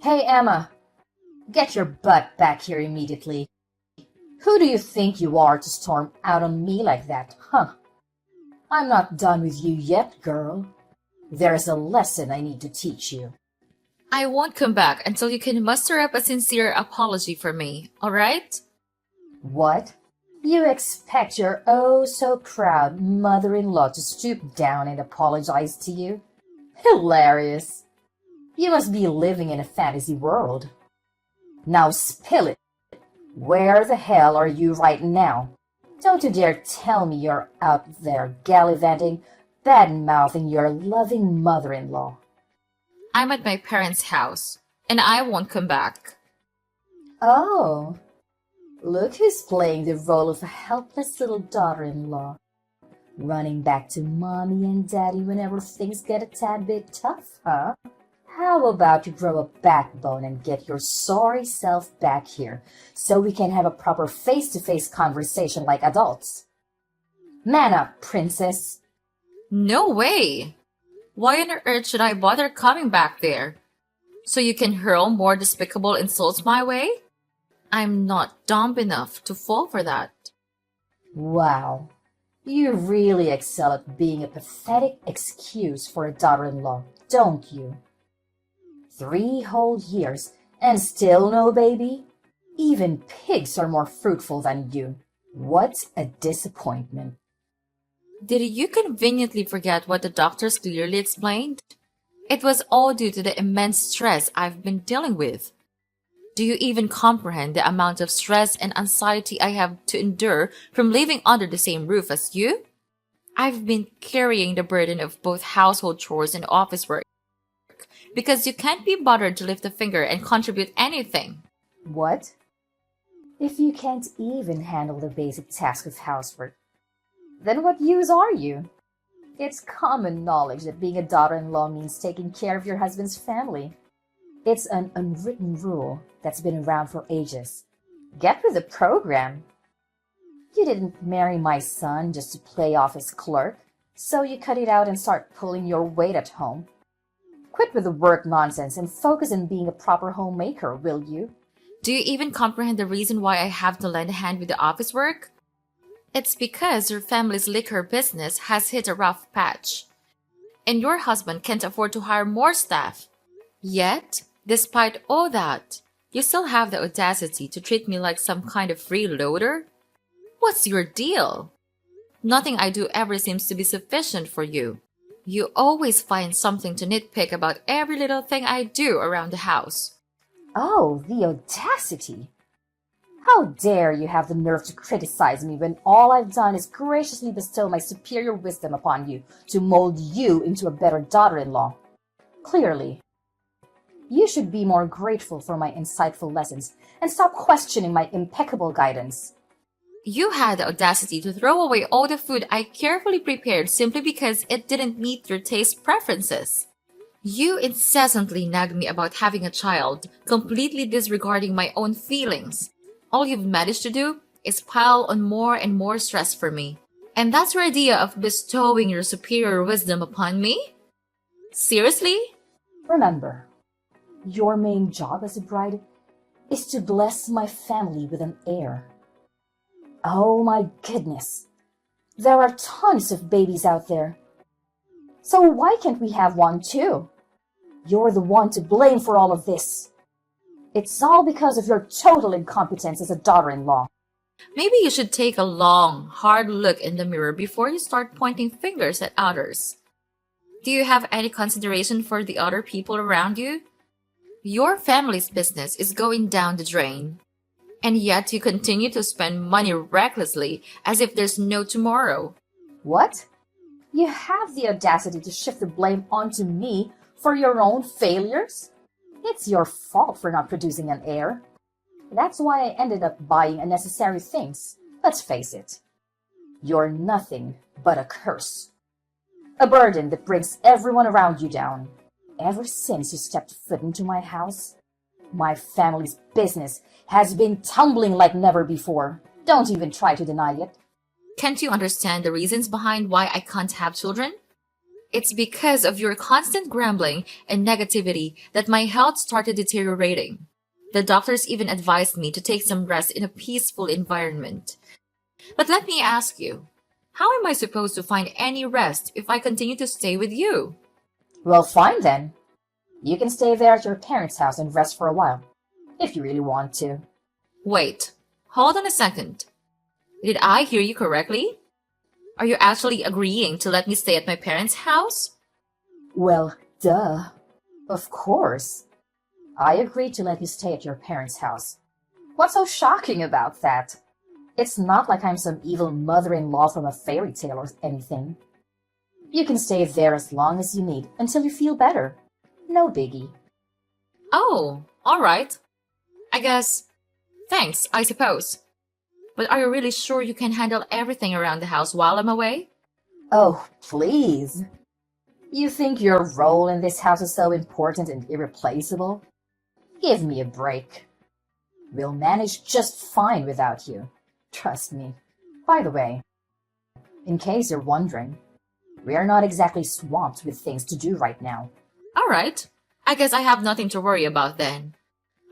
Hey, Emma, get your butt back here immediately. Who do you think you are to storm out on me like that, huh? I'm not done with you yet, girl. There's a lesson I need to teach you. I won't come back until you can muster up a sincere apology for me, alright? What? You expect your oh so proud mother-in-law to stoop down and apologize to you? Hilarious. You must be living in a fantasy world. Now spill it. Where the hell are you right now? Don't you dare tell me you're out there gallivanting, bad-mouthing your loving mother-in-law. I'm at my parents' house, and I won't come back. Oh, look who's playing the role of a helpless little daughter-in-law, running back to mommy and daddy whenever things get a tad bit tough, huh? How about you grow a backbone and get your sorry self back here so we can have a proper face-to-face conversation like adults? Man up, princess. No way! Why on earth should I bother coming back there? So you can hurl more despicable insults my way? I'm not dumb enough to fall for that. Wow, you really excel at being a pathetic excuse for a daughter-in-law, don't you? 3 whole years and still no baby? Even pigs are more fruitful than you. What a disappointment. Did you conveniently forget what the doctors clearly explained? It was all due to the immense stress I've been dealing with. Do you even comprehend the amount of stress and anxiety I have to endure from living under the same roof as you? I've been carrying the burden of both household chores and office work because you can't be bothered to lift a finger and contribute anything. What? If you can't even handle the basic task of housework, then what use are you? It's common knowledge that being a daughter-in-law means taking care of your husband's family. It's an unwritten rule that's been around for ages. Get with the program. You didn't marry my son just to play off his clerk, so you cut it out and start pulling your weight at home. Quit with the work nonsense and focus on being a proper homemaker, will you? Do you even comprehend the reason why I have to lend a hand with the office work? It's because your family's liquor business has hit a rough patch, and your husband can't afford to hire more staff. Yet, despite all that, you still have the audacity to treat me like some kind of freeloader? What's your deal? Nothing I do ever seems to be sufficient for you. You always find something to nitpick about every little thing I do around the house. Oh, the audacity! How dare you have the nerve to criticize me when all I've done is graciously bestow my superior wisdom upon you to mold you into a better daughter-in-law? Clearly, you should be more grateful for my insightful lessons and stop questioning my impeccable guidance. You had the audacity to throw away all the food I carefully prepared simply because it didn't meet your taste preferences. You incessantly nag me about having a child, completely disregarding my own feelings. All you've managed to do is pile on more and more stress for me. And that's your idea of bestowing your superior wisdom upon me? Seriously? Remember, your main job as a bride is to bless my family with an heir. Oh my goodness, there are tons of babies out there. So why can't we have one too? You're the one to blame for all of this. It's all because of your total incompetence as a daughter-in-law. Maybe you should take a long, hard look in the mirror before you start pointing fingers at others. Do you have any consideration for the other people around you? Your family's business is going down the drain, and yet you continue to spend money recklessly as if there's no tomorrow. What? You have the audacity to shift the blame onto me for your own failures? It's your fault for not producing an heir. That's why I ended up buying unnecessary things. Let's face it. You're nothing but a curse. A burden that brings everyone around you down. Ever since you stepped foot into my house, my family's business has been tumbling like never before. Don't even try to deny it. Can't you understand the reasons behind why I can't have children? It's because of your constant grumbling and negativity that my health started deteriorating. The doctors even advised me to take some rest in a peaceful environment. But let me ask you, how am I supposed to find any rest if I continue to stay with you? Well, fine then. You can stay there at your parents' house and rest for a while, if you really want to. Wait, hold on a second. Did I hear you correctly? Are you actually agreeing to let me stay at my parents' house? Well, duh. Of course. I agreed to let you stay at your parents' house. What's so shocking about that? It's not like I'm some evil mother-in-law from a fairy tale or anything. You can stay there as long as you need until you feel better. No biggie. Oh, all right. I guess. Thanks, I suppose. But are you really sure you can handle everything around the house while I'm away? Oh, please. You think your role in this house is so important and irreplaceable? Give me a break. We'll manage just fine without you. Trust me. By the way, in case you're wondering, we're not exactly swamped with things to do right now. All right. I guess I have nothing to worry about then.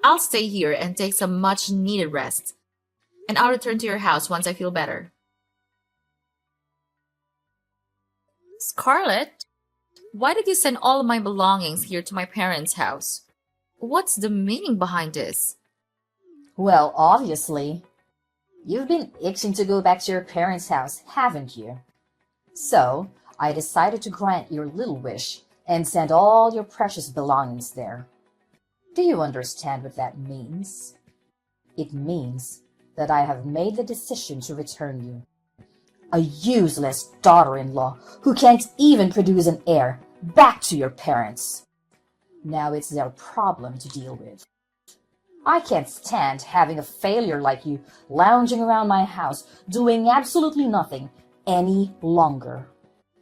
I'll stay here and take some much needed rest. And I'll return to your house once I feel better. Scarlett, why did you send all of my belongings here to my parents' house? What's the meaning behind this? Well, obviously, you've been itching to go back to your parents' house, haven't you? So, I decided to grant your little wish and send all your precious belongings there. Do you understand what that means? It means that I have made the decision to return you. A useless daughter-in-law who can't even produce an heir, back to your parents. Now it's their problem to deal with. I can't stand having a failure like you lounging around my house doing absolutely nothing any longer.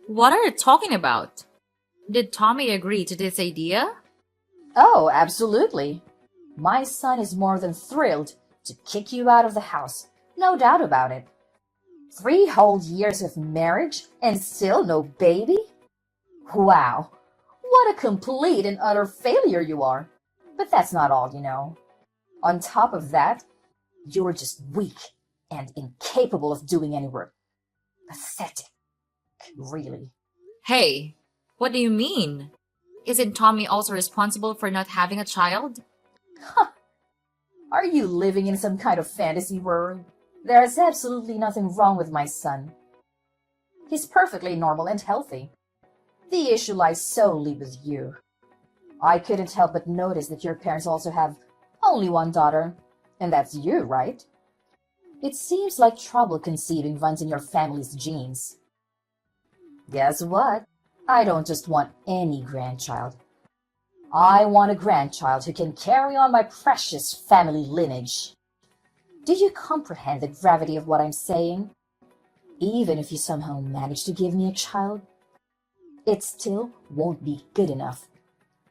What are you talking about? Did Tommy agree to this idea? Oh, absolutely. My son is more than thrilled to kick you out of the house. No doubt about it. 3 whole years of marriage and still no baby? Wow, what a complete and utter failure you are. But that's not all, you know. On top of that, you're just weak and incapable of doing any work. Pathetic, really. Hey, what do you mean? Isn't Tommy also responsible for not having a child? Are you living in some kind of fantasy world? There is absolutely nothing wrong with my son. He's perfectly normal and healthy. The issue lies solely with you. I couldn't help but notice that your parents also have only one daughter, and that's you, right? It seems like trouble conceiving runs in your family's genes. Guess what? I don't just want any grandchild. I want a grandchild who can carry on my precious family lineage. Do you comprehend the gravity of what I'm saying? Even if you somehow manage to give me a child, it still won't be good enough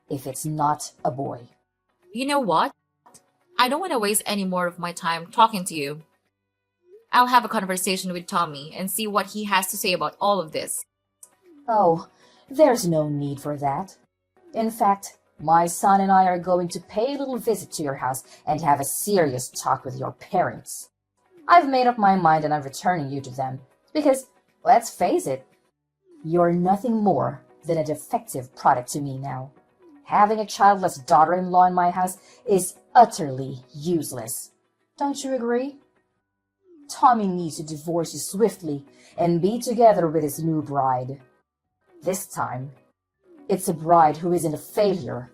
if it's not a boy. You know what? I don't want to waste any more of my time talking to you. I'll have a conversation with Tommy and see what he has to say about all of this. Oh, there's no need for that. In fact, my son and I are going to pay a little visit to your house and have a serious talk with your parents. I've made up my mind and I'm returning you to them because, let's face it, you're nothing more than a defective product to me now. Having a childless daughter-in-law in my house is utterly useless. Don't you agree? Tommy needs to divorce you swiftly and be together with his new bride. This time, it's a bride who isn't a failure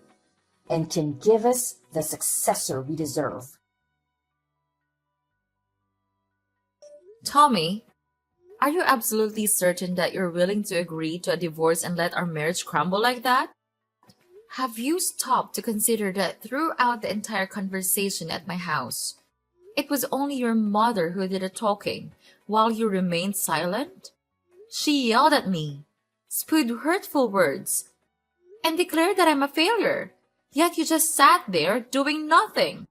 and can give us the successor we deserve. Tommy, are you absolutely certain that you're willing to agree to a divorce and let our marriage crumble like that? Have you stopped to consider that throughout the entire conversation at my house, it was only your mother who did the talking while you remained silent? She yelled at me, spewed hurtful words, and declared that I'm a failure, yet you just sat there doing nothing.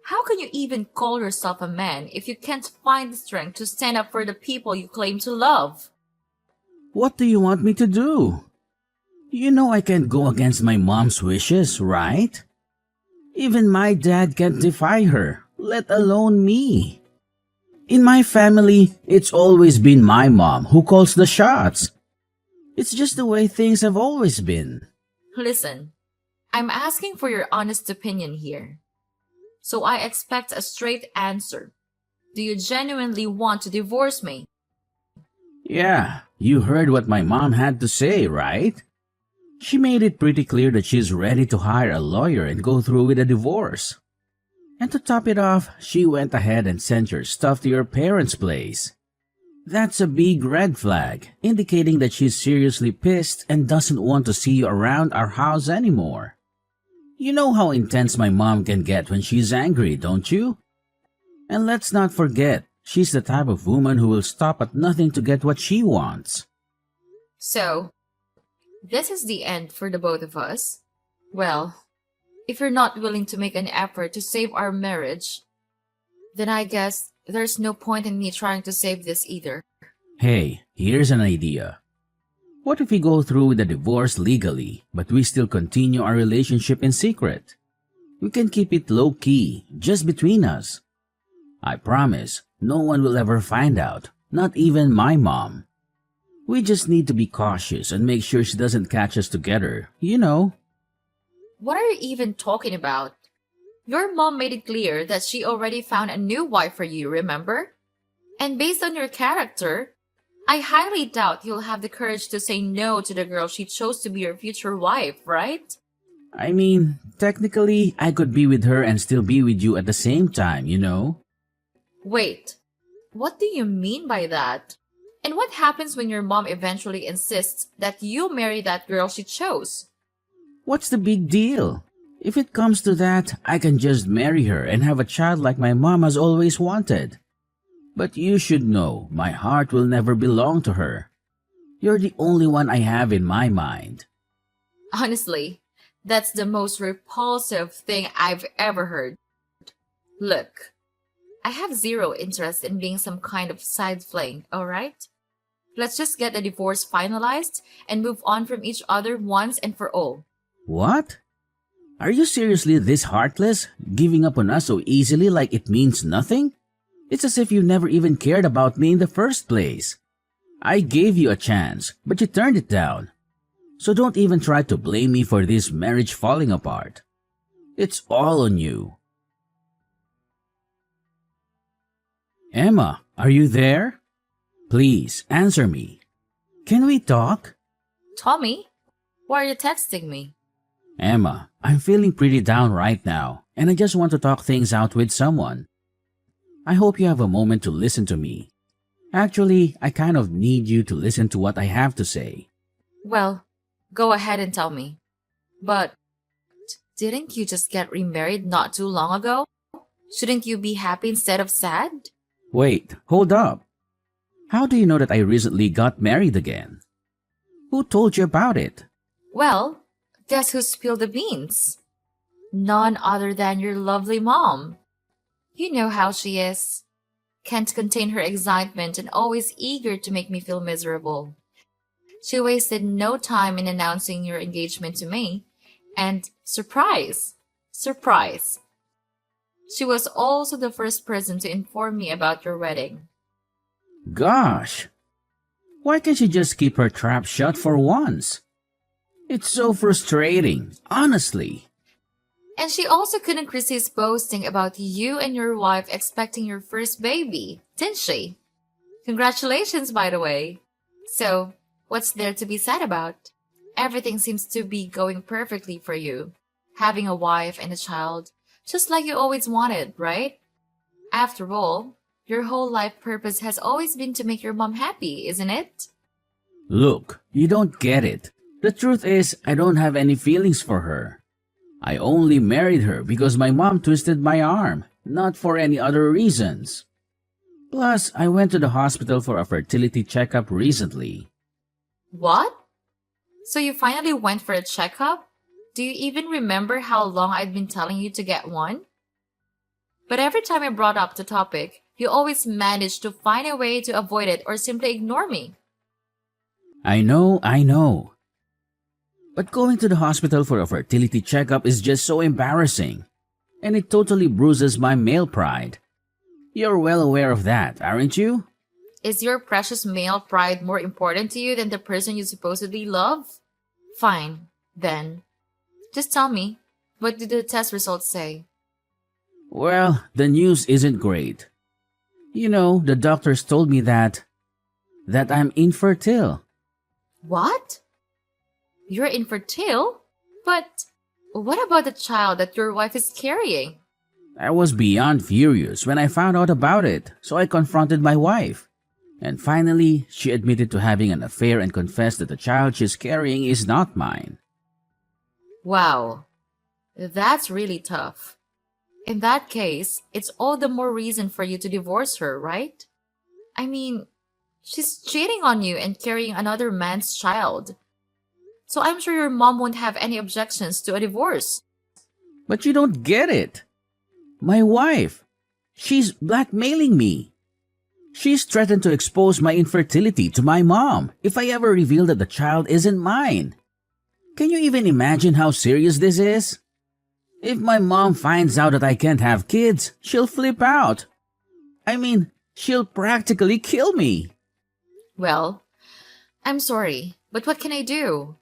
How can you even call yourself a man if you can't find the strength to stand up for the people you claim to love? What do you want me to do? You know I can't go against my mom's wishes, right? Even my dad can't defy her, let alone me. In my family, it's always been my mom who calls the shots. It's just the way things have always been. Listen, I'm asking for your honest opinion here. So I expect a straight answer. Do you genuinely want to divorce me? Yeah, you heard what my mom had to say, right? She made it pretty clear that she's ready to hire a lawyer and go through with a divorce. And to top it off, she went ahead and sent your stuff to your parents' place. That's a big red flag, indicating that she's seriously pissed and doesn't want to see you around our house anymore. You know how intense my mom can get when she's angry, don't you? And let's not forget, she's the type of woman who will stop at nothing to get what she wants. So, this is the end for the both of us? Well, if you're not willing to make an effort to save our marriage, then I guess there's no point in me trying to save this either. Hey, here's an idea. What if we go through with the divorce legally, but we still continue our relationship in secret? We can keep it low-key, just between us. I promise, no one will ever find out, not even my mom. We just need to be cautious and make sure she doesn't catch us together, you know. What are you even talking about? Your mom made it clear that she already found a new wife for you, remember? And based on your character, I highly doubt you'll have the courage to say no to the girl she chose to be your future wife, right? I mean, technically, I could be with her and still be with you at the same time, you know. Wait, what do you mean by that? And what happens when your mom eventually insists that you marry that girl she chose? What's the big deal? If it comes to that, I can just marry her and have a child like my mom has always wanted. But you should know, my heart will never belong to her. You're the only one I have in my mind. Honestly, that's the most repulsive thing I've ever heard. Look, I have zero interest in being some kind of side fling, alright? Let's just get the divorce finalized and move on from each other once and for all. What? Are you seriously this heartless, giving up on us so easily like it means nothing? It's as if you never even cared about me in the first place. I gave you a chance, but you turned it down. So don't even try to blame me for this marriage falling apart. It's all on you. Emma, are you there? Please, answer me. Can we talk? Tommy, why are you texting me? Emma, I'm feeling pretty down right now, and I just want to talk things out with someone. I hope you have a moment to listen to me. Actually, I kind of need you to listen to what I have to say. Well, go ahead and tell me. But didn't you just get remarried not too long ago? Shouldn't you be happy instead of sad? Wait, hold up. How do you know that I recently got married again? Who told you about it? Well, guess who spilled the beans? None other than your lovely mom. You know how she is. Can't contain her excitement and always eager to make me feel miserable. She wasted no time in announcing your engagement to me. And surprise! Surprise! She was also the first person to inform me about your wedding. Gosh! Why can't she just keep her trap shut for once? It's so frustrating, honestly. And she also couldn't resist boasting about you and your wife expecting your first baby, didn't she? Congratulations, by the way. So, what's there to be sad about? Everything seems to be going perfectly for you. Having a wife and a child, just like you always wanted, right? After all, your whole life purpose has always been to make your mom happy, isn't it? Look, you don't get it. The truth is, I don't have any feelings for her. I only married her because my mom twisted my arm, not for any other reasons. Plus, I went to the hospital for a fertility checkup recently. What? So you finally went for a checkup? Do you even remember how long I'd been telling you to get one? But every time I brought up the topic, you always managed to find a way to avoid it or simply ignore me. I know. But going to the hospital for a fertility checkup is just so embarrassing. And it totally bruises my male pride. You're well aware of that, aren't you? Is your precious male pride more important to you than the person you supposedly love? Fine, then. Just tell me, what did the test results say? Well, the news isn't great. You know, the doctors told me that I'm infertile. What? You're infertile? But what about the child that your wife is carrying? I was beyond furious when I found out about it, so I confronted my wife. And finally, she admitted to having an affair and confessed that the child she's carrying is not mine. Wow, that's really tough. In that case, it's all the more reason for you to divorce her, right? I mean, she's cheating on you and carrying another man's child. So I'm sure your mom won't have any objections to a divorce. But you don't get it. My wife, she's blackmailing me. She's threatened to expose my infertility to my mom if I ever reveal that the child isn't mine. Can you even imagine how serious this is? If my mom finds out that I can't have kids, she'll flip out. I mean, she'll practically kill me. Well, I'm sorry, but what can I do?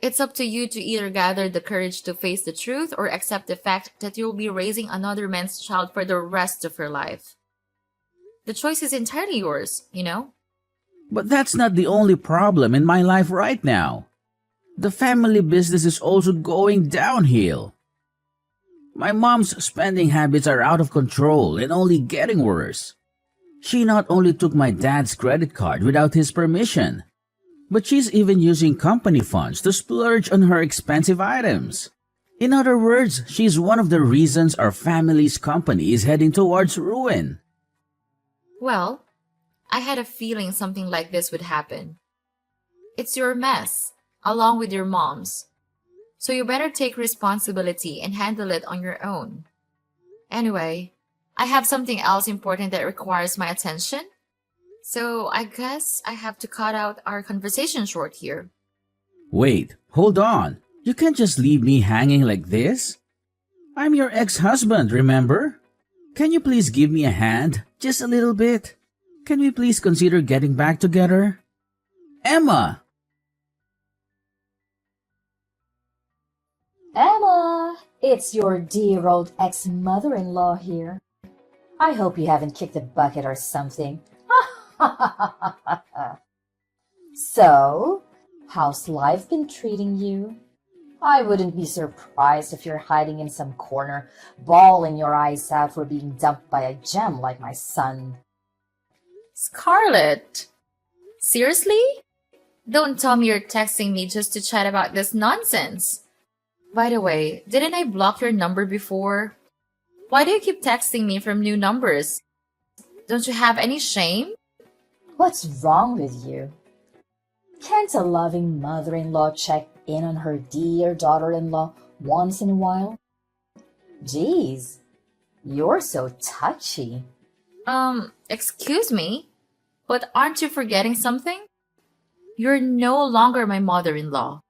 It's up to you to either gather the courage to face the truth or accept the fact that you'll be raising another man's child for the rest of your life. The choice is entirely yours, you know? But that's not the only problem in my life right now. The family business is also going downhill. My mom's spending habits are out of control and only getting worse. She not only took my dad's credit card without his permission, but she's even using company funds to splurge on her expensive items. In other words, she's one of the reasons our family's company is heading towards ruin. Well, I had a feeling something like this would happen. It's your mess, along with your mom's. So you better take responsibility and handle it on your own. Anyway, I have something else important that requires my attention. So I guess I have to cut out our conversation short here. Wait, hold on. You can't just leave me hanging like this. I'm your ex-husband, remember? Can you please give me a hand? Just a little bit. Can we please consider getting back together? Emma! Emma, it's your dear old ex-mother-in-law here. I hope you haven't kicked a bucket or something. So, how's life been treating you? I wouldn't be surprised if you're hiding in some corner, bawling your eyes out for being dumped by a gem like my son. Scarlett! Seriously? Don't tell me you're texting me just to chat about this nonsense. By the way, didn't I block your number before? Why do you keep texting me from new numbers? Don't you have any shame? What's wrong with you? Can't a loving mother-in-law check in on her dear daughter-in-law once in a while? Geez, you're so touchy. Excuse me? But aren't you forgetting something? You're no longer my mother-in-law.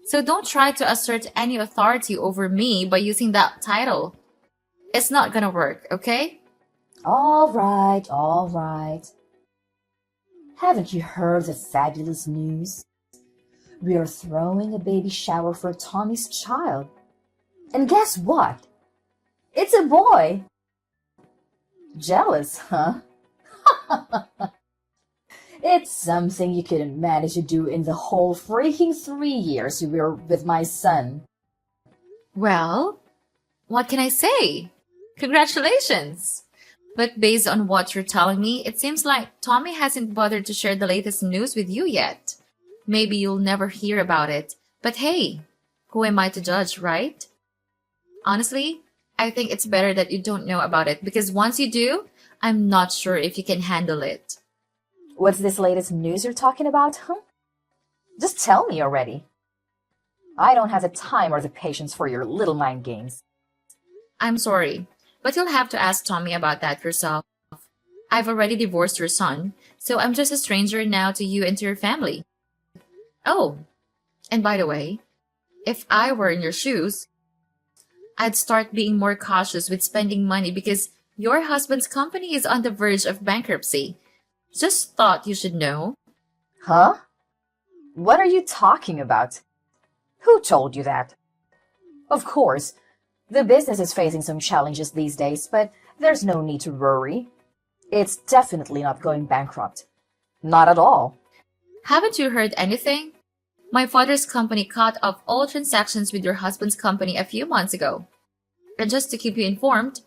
So don't try to assert any authority over me by using that title. It's not gonna work, okay? All right, all right. Haven't you heard the fabulous news? We are throwing a baby shower for Tommy's child. And guess what? It's a boy. Jealous, huh? It's something you couldn't manage to do in the whole freaking 3 years you were with my son. Well, what can I say? Congratulations! But based on what you're telling me, it seems like Tommy hasn't bothered to share the latest news with you yet. Maybe you'll never hear about it, but hey, who am I to judge, right? Honestly, I think it's better that you don't know about it because once you do, I'm not sure if you can handle it. What's this latest news you're talking about, huh? Just tell me already. I don't have the time or the patience for your little mind games. I'm sorry, but you'll have to ask Tommy about that yourself. I've already divorced your son, so I'm just a stranger now to you and to your family. Oh, And by the way, if I were in your shoes, I'd start being more cautious with spending money because your husband's company is on the verge of bankruptcy. Just thought you should know. Huh? What are you talking about? Who told you that? Of course, the business is facing some challenges these days, but there's no need to worry. It's definitely not going bankrupt. Not at all. Haven't you heard anything? My father's company cut off all transactions with your husband's company a few months ago. And just to keep you informed,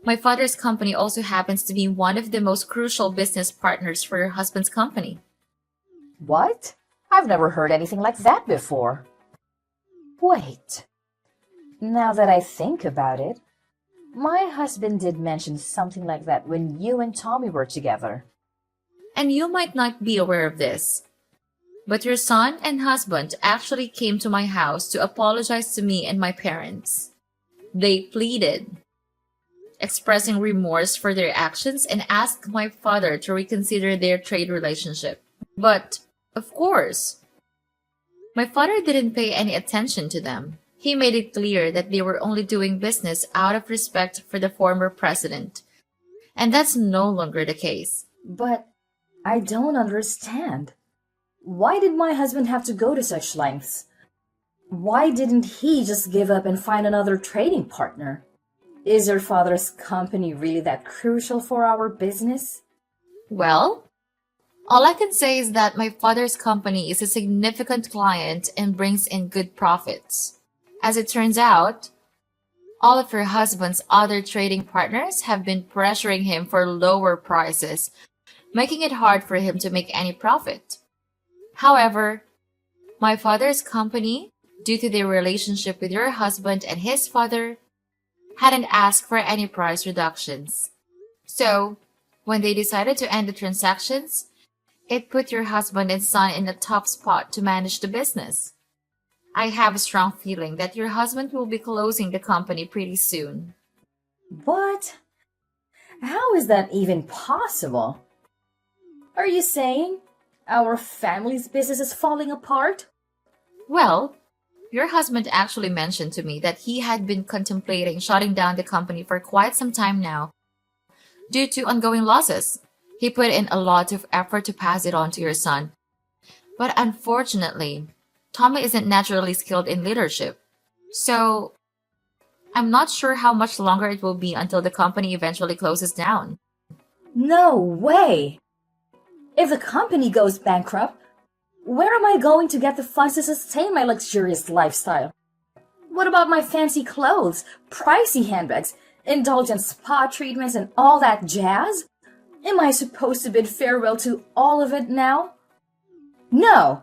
my father's company also happens to be one of the most crucial business partners for your husband's company. What? I've never heard anything like that before. Wait. Now that I think about it, my husband did mention something like that when you and Tommy were together. And you might not be aware of this, but your son and husband actually came to my house to apologize to me and my parents. They pleaded, expressing remorse for their actions and asked my father to reconsider their trade relationship. But, of course, my father didn't pay any attention to them. He made it clear that they were only doing business out of respect for the former president. And that's no longer the case. But I don't understand. Why did my husband have to go to such lengths? Why didn't he just give up and find another trading partner? Is your father's company really that crucial for our business? Well, all I can say is that my father's company is a significant client and brings in good profits. As it turns out, all of her husband's other trading partners have been pressuring him for lower prices, making it hard for him to make any profit. However, my father's company, due to their relationship with your husband and his father, hadn't asked for any price reductions. So, when they decided to end the transactions, it put your husband and son in a tough spot to manage the business. I have a strong feeling that your husband will be closing the company pretty soon. What? How is that even possible? Are you saying our family's business is falling apart? Well, your husband actually mentioned to me that he had been contemplating shutting down the company for quite some time now due to ongoing losses. He put in a lot of effort to pass it on to your son. But unfortunately, Tommy isn't naturally skilled in leadership. So, I'm not sure how much longer it will be until the company eventually closes down. No way! If the company goes bankrupt, where am I going to get the funds to sustain my luxurious lifestyle? What about my fancy clothes, pricey handbags, indulgent spa treatments, and all that jazz? Am I supposed to bid farewell to all of it now? No!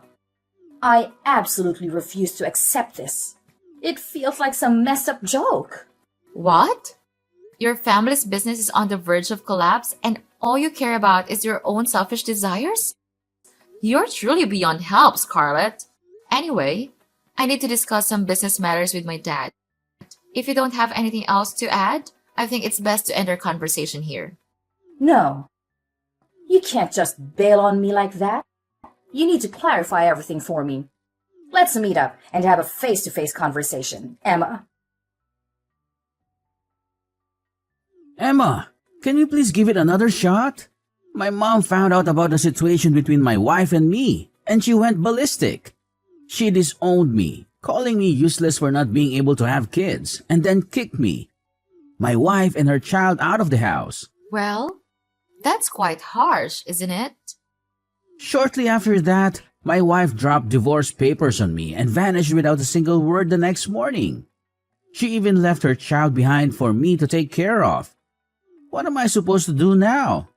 I absolutely refuse to accept this. It feels like some messed up joke. What? Your family's business is on the verge of collapse and all you care about is your own selfish desires? You're truly beyond help, Scarlett. Anyway, I need to discuss some business matters with my dad. If you don't have anything else to add, I think it's best to end our conversation here. No. You can't just bail on me like that. You need to clarify everything for me. Let's meet up and have a face-to-face conversation, Emma. Emma, can you please give it another shot? My mom found out about the situation between my wife and me, and she went ballistic. She disowned me, calling me useless for not being able to have kids, and then kicked me, my wife and her child out of the house. Well, that's quite harsh, isn't it? Shortly after that, my wife dropped divorce papers on me and vanished without a single word the next morning. She even left her child behind for me to take care of. What am I supposed to do now?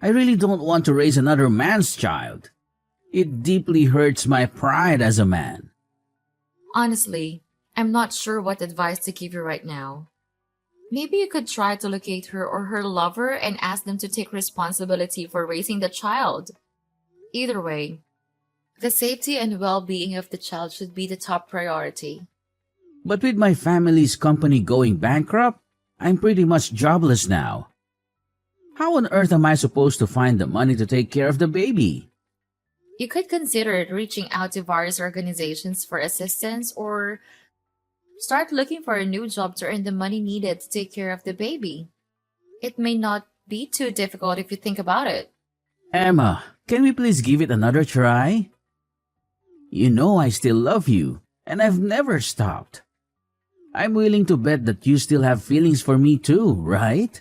I really don't want to raise another man's child. It deeply hurts my pride as a man. Honestly, I'm not sure what advice to give you right now. Maybe you could try to locate her or her lover and ask them to take responsibility for raising the child. Either way, the safety and well-being of the child should be the top priority. But with my family's company going bankrupt, I'm pretty much jobless now. How on earth am I supposed to find the money to take care of the baby? You could consider reaching out to various organizations for assistance or start looking for a new job to earn the money needed to take care of the baby. It may not be too difficult if you think about it. Emma, can we please give it another try? You know I still love you, and I've never stopped. I'm willing to bet that you still have feelings for me too, right?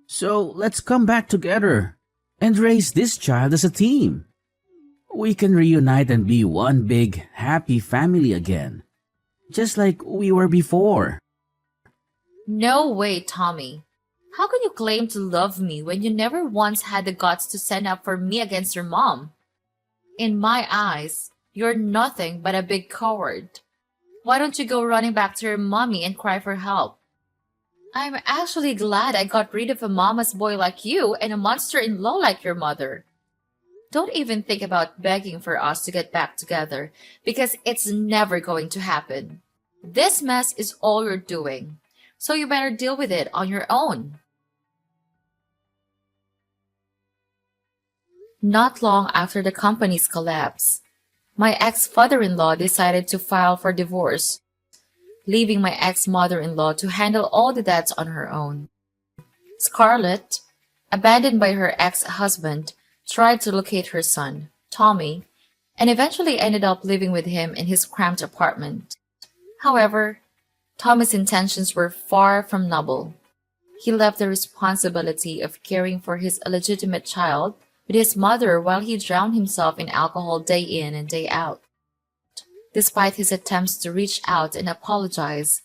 So let's come back together and raise this child as a team. We can reunite and be one big, happy family again, just like we were before. No way, Tommy. How can you claim to love me when you never once had the guts to stand up for me against your mom? In my eyes, you're nothing but a big coward. Why don't you go running back to your mommy and cry for help? I'm actually glad I got rid of a mama's boy like you and a monster-in-law like your mother. Don't even think about begging for us to get back together because it's never going to happen. This mess is all you're doing, so you better deal with it on your own. Not long after the company's collapse, my ex-father-in-law decided to file for divorce, leaving my ex-mother-in-law to handle all the debts on her own. Scarlett, abandoned by her ex-husband, tried to locate her son, Tommy, and eventually ended up living with him in his cramped apartment. However, Tommy's intentions were far from noble. He left the responsibility of caring for his illegitimate child with his mother while he drowned himself in alcohol day in and day out. Despite his attempts to reach out and apologize,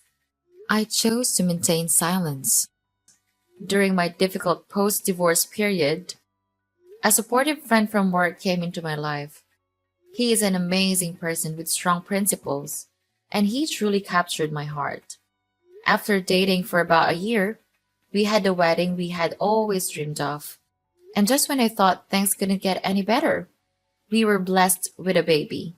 I chose to maintain silence. During my difficult post-divorce period, a supportive friend from work came into my life. He is an amazing person with strong principles, and he truly captured my heart. After dating for about a year, we had the wedding we had always dreamed of. And just when I thought things couldn't get any better, we were blessed with a baby.